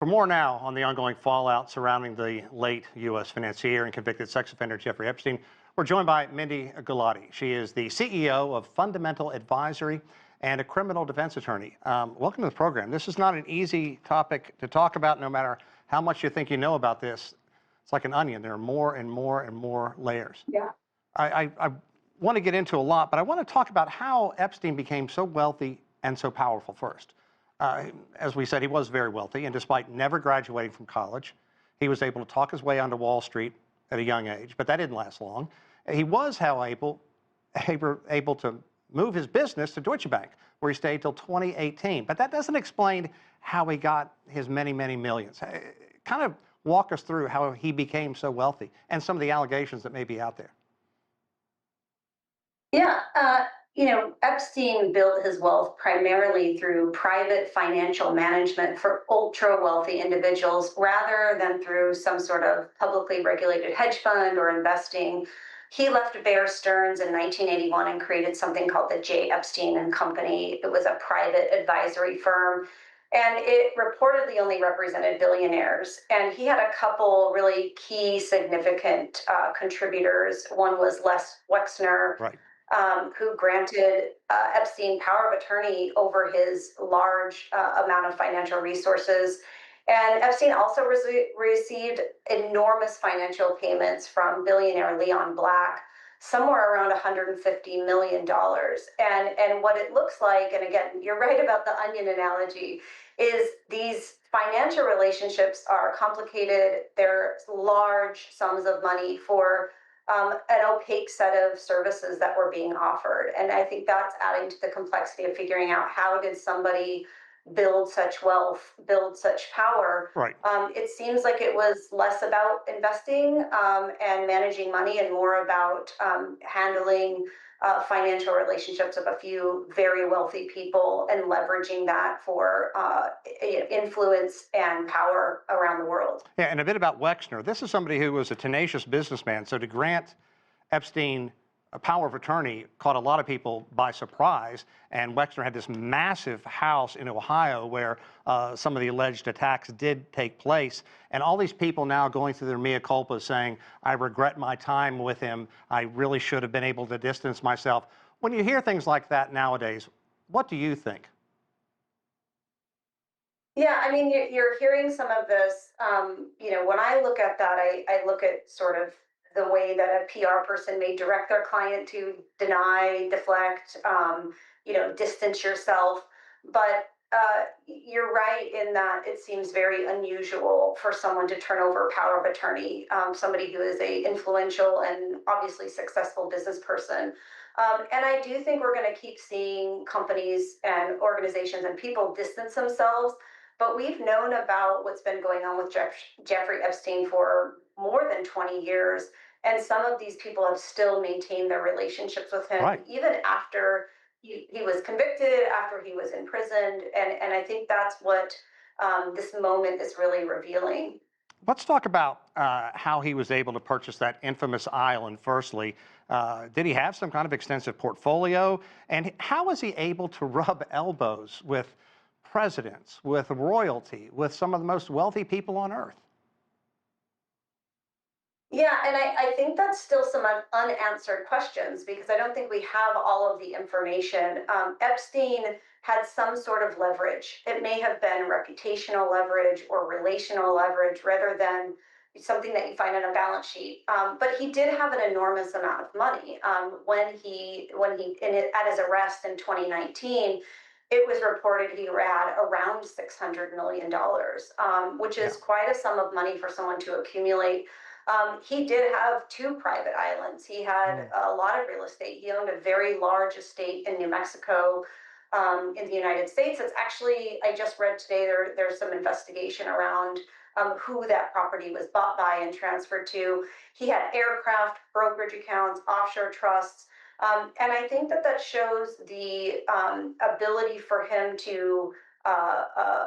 For more now on the ongoing fallout surrounding the late U.S. financier and convicted sex offender Jeffrey Epstein, we're joined by Mindy Gulati. She is the CEO of Fundamental Advisory and a criminal defense attorney. Welcome to the program. This is not an easy topic to talk about, no matter how much you think you know about this. It's like an onion. There are more and more and more layers. Yeah. I want to get into a lot, but I want to talk about how Epstein became so wealthy and so powerful first. As we said, he was very wealthy, and despite never graduating from college, he was able to talk his way onto Wall Street at a young age, but that didn't last long. He was, however, able to move his business to Deutsche Bank, where he stayed till 2018. But that doesn't explain how he got his many, many millions. Kind of walk us through how he became so wealthy and some of the allegations that may be out there. Yeah. Epstein built his wealth primarily through private financial management for ultra wealthy individuals rather than through some sort of publicly regulated hedge fund or investing. He left Bear Stearns in 1981 and created something called the J. Epstein and Company. It was a private advisory firm, and it reportedly only represented billionaires. And he had a couple really key significant contributors. One was Les Wexner, Right. who granted Epstein power of attorney over his large amount of financial resources. And Epstein also received enormous financial payments from billionaire Leon Black, somewhere around $150 million. And what it looks like, and again, you're right about the onion analogy, is these financial relationships are complicated. They're large sums of money for an opaque set of services that were being offered. And I think that's adding to the complexity of figuring out how did somebody build such wealth, build such power. Right. It seems like it was less about investing and managing money and more about handling financial relationships of a few very wealthy people and leveraging that for influence and power around the world. Yeah, and a bit about Wexner. This is somebody who was a tenacious businessman. So to grant Epstein a power of attorney caught a lot of people by surprise. And Wexner had this massive house in Ohio where some of the alleged attacks did take place. And all these people now going through their mea culpa saying, I regret my time with him. I really should have been able to distance myself. When you hear things like that nowadays, what do you think? Yeah, I mean, you're hearing some of this. When I look at that, I look at sort of the way that a PR person may direct their client to deny, deflect, distance yourself. But you're right in that it seems very unusual for someone to turn over power of attorney, somebody who is a influential and obviously successful business person. And I do think we're going to keep seeing companies and organizations and people distance themselves. But we've known about what's been going on with Jeffrey Epstein for more than 20 years. And some of these people have still maintained their relationships with him, Right. even after he was convicted, after he was imprisoned. And I think that's what this moment is really revealing. Let's talk about how he was able to purchase that infamous island. Firstly, did he have some kind of extensive portfolio? And how was he able to rub elbows with presidents, with royalty, with some of the most wealthy people on earth? Yeah, and I think that's still some unanswered questions because I don't think we have all of the information. Epstein had some sort of leverage. It may have been reputational leverage or relational leverage rather than something that you find on a balance sheet. But he did have an enormous amount of money. At his arrest in 2019, it was reported he had around $600 million, which Yeah. is quite a sum of money for someone to accumulate. He did have two private islands. He had Mm. a lot of real estate. He owned a very large estate in New Mexico, in the United States. It's actually, I just read today, there's some investigation around who that property was bought by and transferred to. He had aircraft, brokerage accounts, offshore trusts. And I think that shows the ability for him to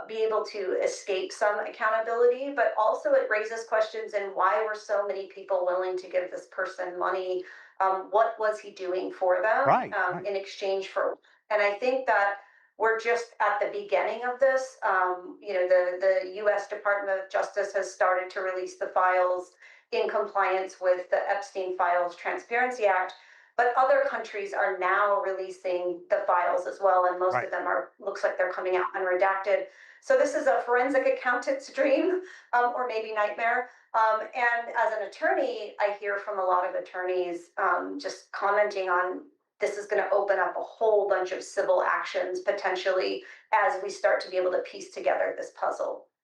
be able to escape some accountability, but also it raises questions in why were so many people willing to give this person money? What was he doing for them Right, right. in exchange for? And I think that we're just at the beginning of this. The U.S. Department of Justice has started to release the files in compliance with the Epstein Files Transparency Act, but other countries are now releasing the files as well, and most Right. of them looks like they're coming out unredacted. So this is a forensic accountant's dream, or maybe nightmare. And as an attorney, I hear from a lot of attorneys just commenting on this is going to open up a whole bunch of civil actions potentially as we start to be able to piece together this puzzle.